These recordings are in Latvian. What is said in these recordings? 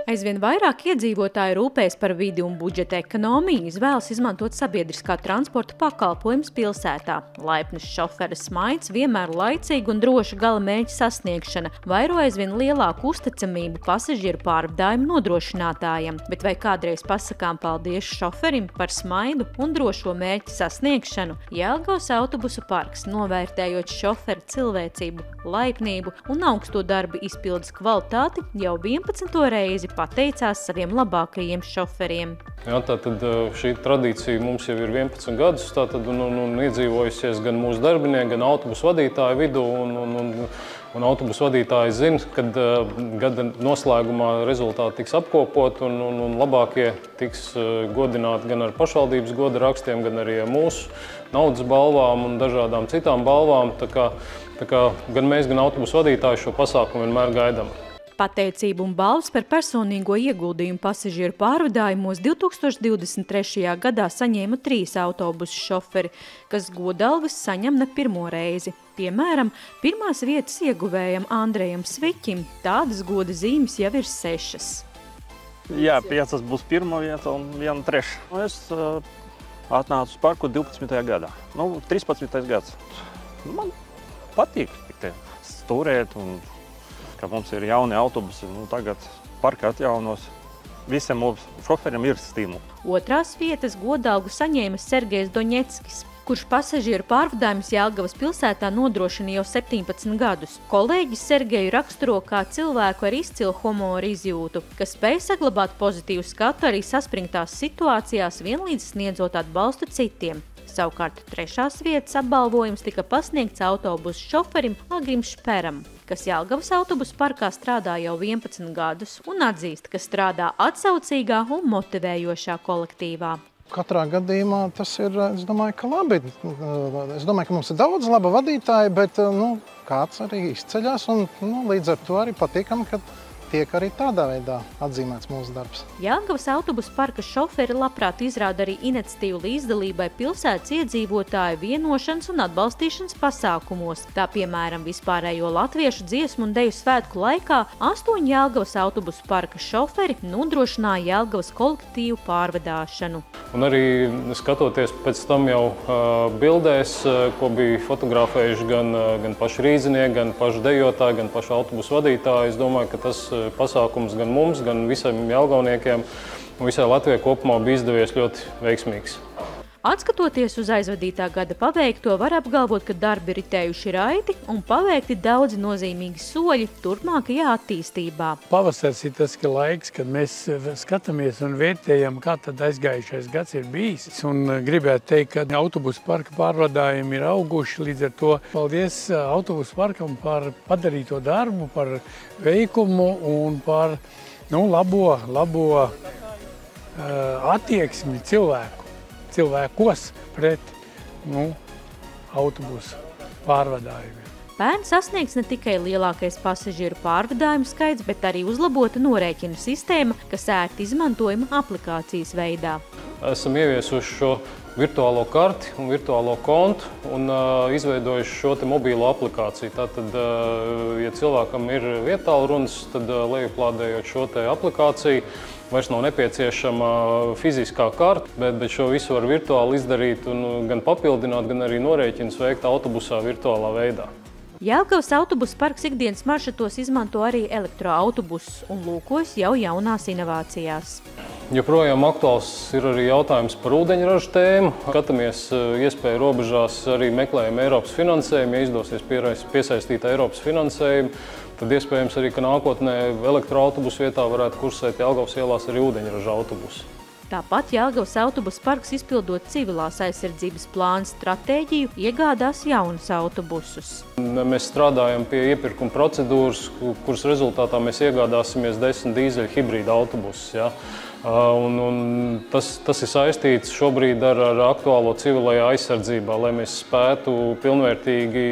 Aizvien vairāk iedzīvotāji rūpējas par vidi un budžeta ekonomiju, izvēlas izmantot sabiedriskā transporta pakalpojumus pilsētā. Laipnas šofera smaids, vienmēr laicīga un droša gala mērķa sasniegšana vairo aizvien lielāku uzticamību pasažieru pārvadājumu nodrošinātājiem. Bet vai kādreiz pasakām paldies šoferim par smaidu un drošo mērķa sasniegšanu? Jelgavas autobusu parks, novērtējot šoferu cilvēcību, laipnību un augsto darba izpildes kvalitāti, jau 11. reizi pateicās saviem labākajiem šoferiem. Jā, tātad šī tradīcija mums jau ir 11 gadus, tātad un iedzīvojusies gan mūsu darbinieki, gan autobusu vadītāju vidū, un autobusu vadītāji zina, kad gada noslēgumā rezultāti tiks apkopot un labākie tiks godināti gan ar pašvaldības goda rakstiem, gan arī ar mūsu naudas balvām un dažādām citām balvām. Tā kā gan mēs, gan autobusu vadītāji šo pasākumu vienmēr gaidām. Pateicību un balvas par personīgo ieguldījumu pasažieru pārvadājumos 2023. gadā saņēma 3 autobusu šoferi, kas godalgas saņem ne pirmo reizi. Piemēram, pirmās vietas ieguvējam Andrejam Sviķim tādas goda zīmes jau ir 6. Jā, 5 būs pirmā vieta un 1 trešā. Es atnācu uz parku 12. gadā, 13. gads. Man patīk stūrēt un ka mums ir jauni autobusi, tagad parka atjaunos. Visiem mums šoferiem ir stimuli. Otrās vietas godalgu saņēma Sergejs Doņeckis, kurš pasažieru pārvadājumus Jelgavas pilsētā nodrošina jau 17 gadus. Kolēģis Sergeju raksturo kā cilvēku ar izcilu humoru izjūtu, kas spēj saglabāt pozitīvu skatu arī saspringtās situācijās, vienlīdz sniedzot atbalstu citiem. Savukārt 3. vietas apbalvojums tika pasniegts autobusu šoferim Agrim Šperam, kas Jelgavas autobusu parkā strādā jau 11 gadus un atzīst, ka strādā atsaucīgā un motivējošā kolektīvā. Katrā gadījumā tas ir, es domāju, ka labi. Es domāju, ka mums ir daudz laba vadītāji, bet kāds arī izceļas un līdz ar to arī patīkam, ka tiek arī tādā veidā atzīmēts mūsu darbs. Jelgavas autobusu parka šoferi labprāt izrāda arī iniciatīvu līdzdalībai pilsētas iedzīvotāju vienošanas un atbalstīšanas pasākumos. Tā piemēram, vispārējo latviešu dziesmu un deju svētku laikā 8 Jelgavas autobusu parka šoferi nodrošināja Jelgavas kolektīvu pārvadāšanu. Un arī skatoties pēc tam jau bildēs, ko bija fotografējuši gan paši rīznieki, gan paši dejotāji, gan paši autobusu vadītāji, es domāju, ka tas pasākums gan mums, gan visiem jelgavniekiem un visai Latvijai kopumā bija izdevies ļoti veiksmīgs. Atskatoties uz aizvadītā gada paveikto, var apgalvot, ka darbi ritējuši raiti un paveikti daudzi nozīmīgi soļi turpmākajā attīstībā. Pavasars ir tas laiks, kad mēs skatāmies un vērtējam, kā tad aizgājušais gads ir bijis. Un gribētu teikt, ka autobusu parka pārvadājumi ir auguši, līdz ar to paldies autobusu parkam par padarīto darbu, par veikumu un par labo attieksmi cilvēkos pret autobusu pārvadājumiem. Pērn sasniegs ne tikai lielākais pasažieru pārvadājumu skaits, bet arī uzlabota norēķinu sistēma, kas ērti izmantojama aplikācijas veidā. Esam ieviesuši šo virtuālo karti un virtuālo kontu un izveidojuši šo mobīlo aplikāciju. Tātad, ja cilvēkam ir vietālrunis, tad lejuplādējot šo aplikāciju, vairs nav nepieciešama fiziskā karta, bet šo visu var virtuāli izdarīt un gan papildināt, gan arī norēķinus veikt autobusā virtuālā veidā. Jelgavas autobusu parks ikdienas maršrutos izmanto arī elektroautobusus un lūkojas jau jaunās inovācijās. Joprojām aktuāls ir arī jautājums par ūdeņraža tēmu. Skatāmies iespēju robežās, arī meklējam Eiropas finansējumu. Ja izdosies piesaistīt Eiropas finansējumu, tad iespējams arī, ka nākotnē elektroautobusu vietā varētu kursēt Jelgavas ielās arī ūdeņraža autobusi. Tāpat Jelgavas autobusu parks, izpildot civilās aizsardzības plāna stratēģiju, iegādās jaunus autobusus. Mēs strādājam pie iepirkuma procedūras, kuras rezultātā mēs iegādāsimies 10 dīzeļu hibrīda autobusus. Ja? Tas ir saistīts šobrīd ar aktuālo civilajā aizsardzībā, lai mēs spētu pilnvērtīgi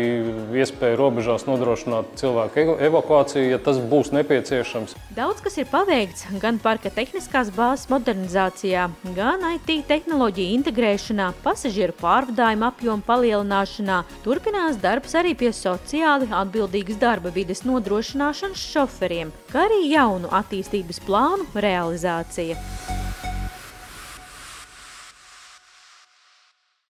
iespēju robežās nodrošināt cilvēku evakuāciju, ja tas būs nepieciešams. Daudz kas ir paveikts gan parka tehniskās bāzes modernizācijā, gan IT tehnoloģiju integrēšanā, pasažieru pārvadājumu apjomu palielināšanā. Turpinās darbs arī pie sociāli atbildīgas darba vides nodrošināšanas šoferiem, kā arī jaunu attīstības plānu realizācija.